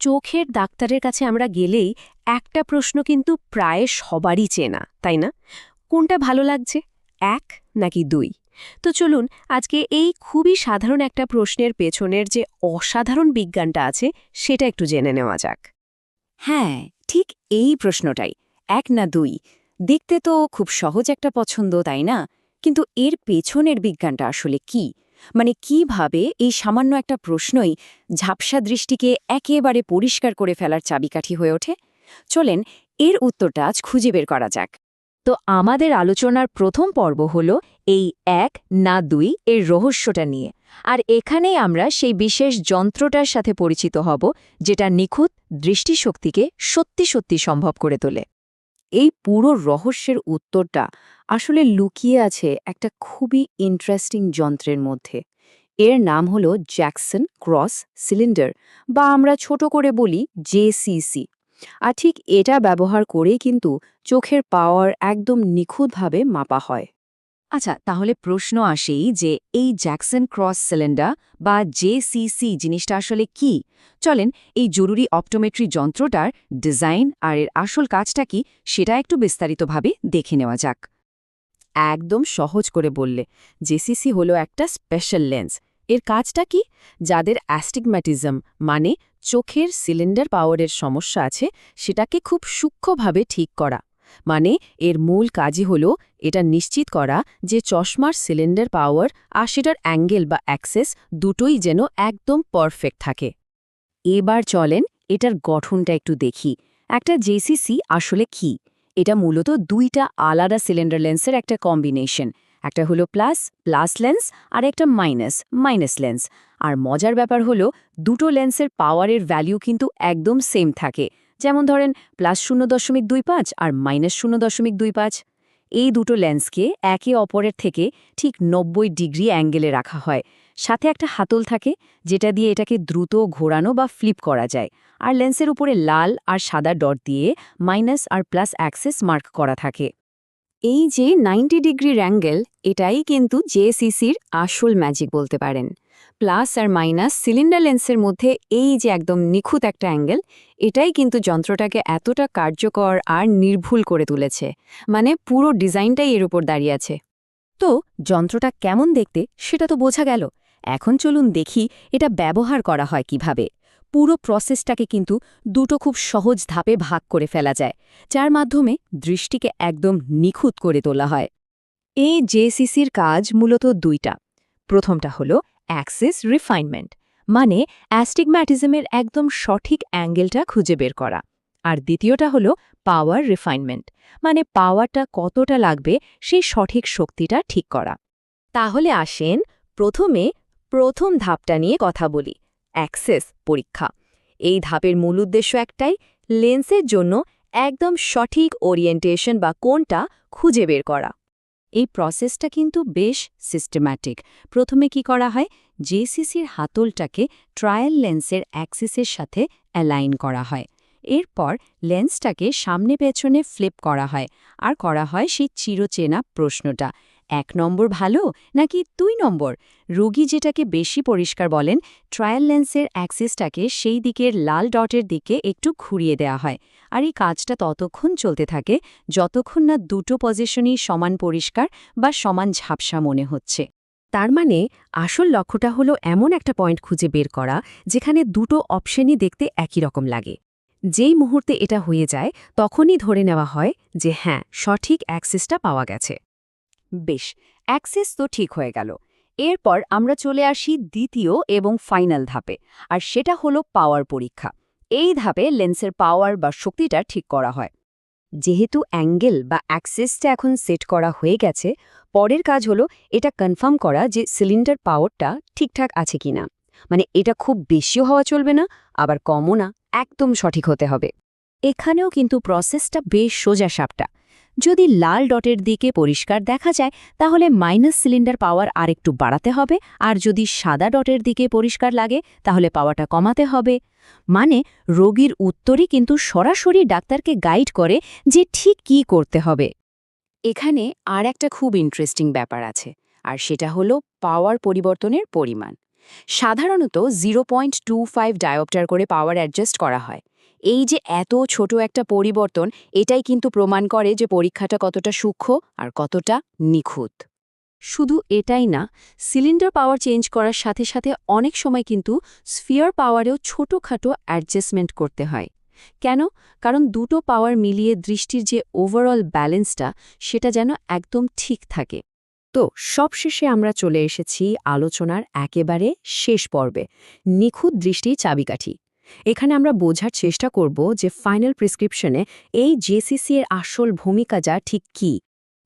চোখের ডাক্তারের কাছে আমরা গেলেই একটা প্রশ্ন কিন্তু প্রায় সবারই চেনা, তাই না? কোনটা ভালো লাগছে, ১ নাকি ২? তো চলুন আজকে এই খুবই সাধারণ একটা প্রশ্নের পেছনের যে অসাধারণ বিজ্ঞানটা আছে সেটা একটু জেনে নেওয়া যাক। হ্যাঁ, ঠিক এই প্রশ্নটাই। ১ না ২? দেখতে তো খুব সহজ একটা পছন্দ, তাই না? কিন্তু এর পেছনের বিজ্ঞানটা আসলে কি? মানে কিভাবে এই সামান্য একটা প্রশ্নই ঝাপসা দৃষ্টিকে একেবারে পরিষ্কার করে ফেলার চাবিকাঠি হয়ে ওঠে? চলেন এর উত্তরটা আজ খুঁজে বের করা যাক। তো আমাদের আলোচনার প্রথম পর্ব হল এই ১ না ২ এর রহস্যটা নিয়ে। আর এখানেই আমরা সেই বিশেষ যন্ত্রটার সাথে পরিচিত হব যেটা নিখুঁত দৃষ্টিশক্তিকে সত্যি সত্যি সম্ভব করে তোলে। এই পুরো রহস্যের উত্তরটা আসলে লুকিয়ে আছে একটা খুবই ইন্টারেস্টিং যন্ত্রের মধ্যে। এর নাম হলো জ্যাকসন ক্রস সিলিন্ডার, বা আমরা ছোট করে বলি জেসিসি। আর ঠিক এটা ব্যবহার করেই কিন্তু চোখের পাওয়ার একদম নিখুঁতভাবে মাপা হয়। আচ্ছা, তাহলে প্রশ্ন আসেই যে এই জ্যাকসন ক্রস সিলিন্ডার বা জেসিসি জিনিসটা আসলে কি? চলেন এই জরুরি অপটোমেট্রি যন্ত্রটার ডিজাইন আর এর আসল কাজটা কি সেটা একটু বিস্তারিতভাবে দেখে নেওয়া যাক। একদম সহজ করে বললে, জেসিসি হলো একটা স্পেশাল লেন্স। এর কাজটা কি? যাদের অ্যাস্টিগম্যাটিজম মানে চোখের সিলিন্ডার পাওয়ারের সমস্যা আছে সেটাকে খুব সূক্ষ্মভাবে ঠিক করা। মানে এর মূল কাজই হলো এটা নিশ্চিত করা যে চশমার সিলিন্ডার পাওয়ার আর সেটার অ্যাঙ্গেল বা অ্যাক্সেস দুটোই যেন একদম পারফেক্ট থাকে। এবার চলেন এটার গঠনটা একটু দেখি। একটা জেসিসি আসলে কি? এটা মূলত দুইটা আলাদা সিলিন্ডার লেন্সের একটা কম্বিনেশন। একটা হলো প্লাস প্লাস লেন্স আর একটা মাইনাস মাইনাস লেন্স। আর মজার ব্যাপার হলো দুটো লেন্সের পাওয়ারের ভ্যালু কিন্তু একদম সেম থাকে। যেমন ধরেন +0.25 আর -0.25। এই দুটো লেন্সকে একে অপরের থেকে ঠিক 90 ডিগ্রি অ্যাঙ্গেলে রাখা হয়। সাথে একটা হাতল থাকে যেটা দিয়ে এটাকে দ্রুত ঘোরানো বা ফ্লিপ করা যায়। আর লেন্সের উপরে লাল আর সাদা ডট দিয়ে মাইনাস আর প্লাস অ্যাক্সেস মার্ক করা থাকে। এই যে 90 ডিগ্রির অ্যাঙ্গেল, এটাই কিন্তু জেসিসির আসল ম্যাজিক বলতে পারেন। প্লাস আর মাইনাস সিলিন্ডার লেন্সের মধ্যে এই যে একদম নিখুঁত একটা অ্যাঙ্গেল, এটাই কিন্তু যন্ত্রটাকে এতটা কার্যকর আর নির্ভুল করে তুলেছে। মানে পুরো ডিজাইনটাই এর উপর দাঁড়িয়ে আছে। তো যন্ত্রটা কেমন দেখতে সেটা তো বোঝা গেল। এখন চলুন দেখি এটা ব্যবহার করা হয় কিভাবে। পুরো প্রসেসটাকে কিন্তু দুটো খুব সহজ ধাপে ভাগ করে ফেলা যায়, যার মাধ্যমে দৃষ্টিকে একদম নিখুঁত করে তোলা হয়। এই জেসিসির কাজ মূলত দুইটা। প্রথমটা হলো অ্যাক্সেস রিফাইনমেন্ট, মানে অ্যাস্টিগম্যাটিজমের একদম সঠিক অ্যাঙ্গেলটা খুঁজে বের করা। আর দ্বিতীয়টা হলো পাওয়ার রিফাইনমেন্ট, মানে পাওয়ারটা কতটা লাগবে সেই সঠিক শক্তিটা ঠিক করা। তাহলে আসেন প্রথমে প্রথম ধাপটা নিয়ে কথা বলি, অ্যাক্সেস পরীক্ষা। এই ধাপের মূল উদ্দেশ্য একটাই, লেন্সের জন্য একদম সঠিক ওরিয়েন্টেশন বা কোণটা খুঁজে বের করা। এই প্রসেসটা কিন্তু বেশ সিস্টেম্যাটিক। প্রথমে কি করা হয়, জেসিসির হাতলটাকে ট্রায়াল লেন্সের অ্যাক্সিসের সাথে অ্যালাইন করা হয়। এরপর লেন্সটাকে সামনে পেছনে ফ্লিপ করা হয়, আর করা হয় সেই চিরচেনা প্রশ্নটা, ১ নম্বর ভালো নাকি ২ নম্বর? রোগী যেটাকে বেশি পরিষ্কার বলেন, ট্রায়াল লেন্সের অ্যাক্সিসটাকে সেই দিকের লাল ডটের দিকে একটু ঘুরিয়ে দেওয়া হয়। আর এই কাজটা ততক্ষণ চলতে থাকে যতক্ষণ না দুটো পজিশনই সমান পরিষ্কার বা সমান ঝাপসা মনে হচ্ছে। তার মানে আসল লক্ষ্যটা হলো এমন একটা পয়েন্ট খুঁজে বের করা যেখানে দুটো অপশনই দেখতে একই রকম লাগে। যেই মুহূর্তে এটা হয়ে যায় তখনই ধরে নেওয়া হয় যে হ্যাঁ, সঠিক অ্যাক্সেসটা পাওয়া গেছে। বেশ, অ্যাক্সেস তো ঠিক হয়ে গেল। এরপর আমরা চলে আসি দ্বিতীয় এবং ফাইনাল ধাপে, আর সেটা হলো পাওয়ার পরীক্ষা। এই ধাপে লেন্সের পাওয়ার বা শক্তিটা ঠিক করা হয়। যেহেতু অ্যাঙ্গেল বা অ্যাক্সেসটা এখন সেট করা হয়ে গেছে, পরের কাজ হলো এটা কনফার্ম করা যে সিলিন্ডার পাওয়ারটা ঠিকঠাক আছে কিনা। মানে এটা খুব বেশিও হওয়া চলবে না, আবার কমও না, একদম সঠিক হতে হবে। এখানেও কিন্তু প্রসেসটা বেশ সোজা সাপটা। যদি লাল ডটের দিকে পরিষ্কার দেখা যায় তাহলে মাইনাস সিলিন্ডার পাওয়ার আরেকটু বাড়াতে হবে, আর যদি সাদা ডটের দিকে পরিষ্কার লাগে তাহলে পাওয়ারটা কমাতে হবে। মানে রোগীর উত্তরই কিন্তু সরাসরি ডাক্তারকে গাইড করে যে ঠিক কী করতে হবে। এখানে আর একটা খুব ইন্টারেস্টিং ব্যাপার আছে, আর সেটা হলো পাওয়ার পরিবর্তনের পরিমাণ। সাধারণত 0.25 ডায়োপ্টার করে পাওয়ার অ্যাডজাস্ট করা হয়। এই যে এত ছোট একটা পরিবর্তন, এটাই কিন্তু প্রমাণ করে যে পরীক্ষাটা কতটা সূক্ষ্ম আর কতটা নিখুঁত। শুধু এটাই না, সিলিন্ডার পাওয়ার চেঞ্জ করার সাথে সাথে অনেক সময় কিন্তু স্ফিয়ার পাওয়ারেও ছোটখাটো অ্যাডজাস্টমেন্ট করতে হয়। কেন? কারণ দুটো পাওয়ার মিলিয়ে দৃষ্টির যে ওভারঅল ব্যালেন্সটা, সেটা যেন একদম ঠিক থাকে। তো সবশেষে আমরা চলে এসেছি আলোচনার একেবারে শেষ পর্বে, নিখুঁত দৃষ্টি চাবিকাঠি। এখানে আমরা বোঝার চেষ্টা করব যে ফাইনাল প্রেসক্রিপশনে এই জেসিসি এর আসল ভূমিকা যা ঠিক কী।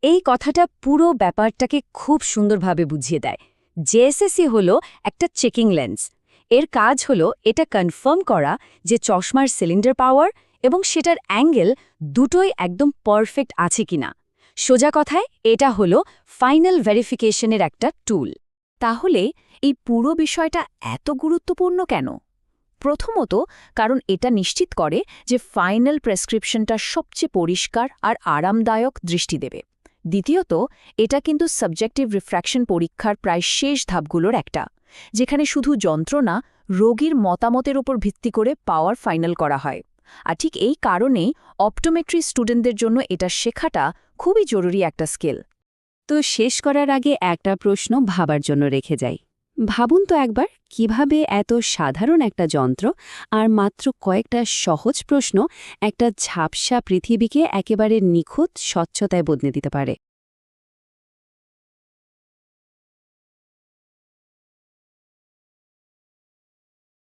এই কথাটা পুরো ব্যাপারটাকে খুব সুন্দরভাবে বুঝিয়ে দেয়। জেএসএসসি হলো একটা চেকিং লেন্স। এর কাজ হলো এটা কনফার্ম করা যে চশমার সিলিন্ডার পাওয়ার এবং সেটার অ্যাঙ্গেল দুটোই একদম পারফেক্ট আছে কিনা। সোজা কথায় এটা হলো ফাইনাল ভেরিফিকেশনের একটা টুল। তাহলে এই পুরো বিষয়টা এত গুরুত্বপূর্ণ কেন? প্রথমত, কারণ এটা নিশ্চিত করে যে ফাইনাল প্রেসক্রিপশনটা সবচেয়ে পরিষ্কার আর আরামদায়ক দৃষ্টি দেবে। দ্বিতীয়ত, এটা কিন্তু সাবজেক্টিভ রিফ্র্যাকশন পরীক্ষার প্রায় শেষ ধাপগুলোর একটা, যেখানে শুধু যন্ত্রণা, রোগীর মতামতের উপর ভিত্তি করে পাওয়ার ফাইনাল করা হয়। আর ঠিক এই কারণেই অপটোমেট্রি স্টুডেন্টদের জন্য এটা শেখাটা খুবই জরুরি একটা স্কিল। তো শেষ করার আগে একটা প্রশ্ন ভাবার জন্য রেখে যাই। ভাবুন তো একবার, কিভাবে এত সাধারণ একটা যন্ত্র আর মাত্র কয়েকটা সহজ প্রশ্ন একটা ঝাপসা পৃথিবীকে একেবারে নিখুঁত স্বচ্ছতায় বদলে দিতে পারে।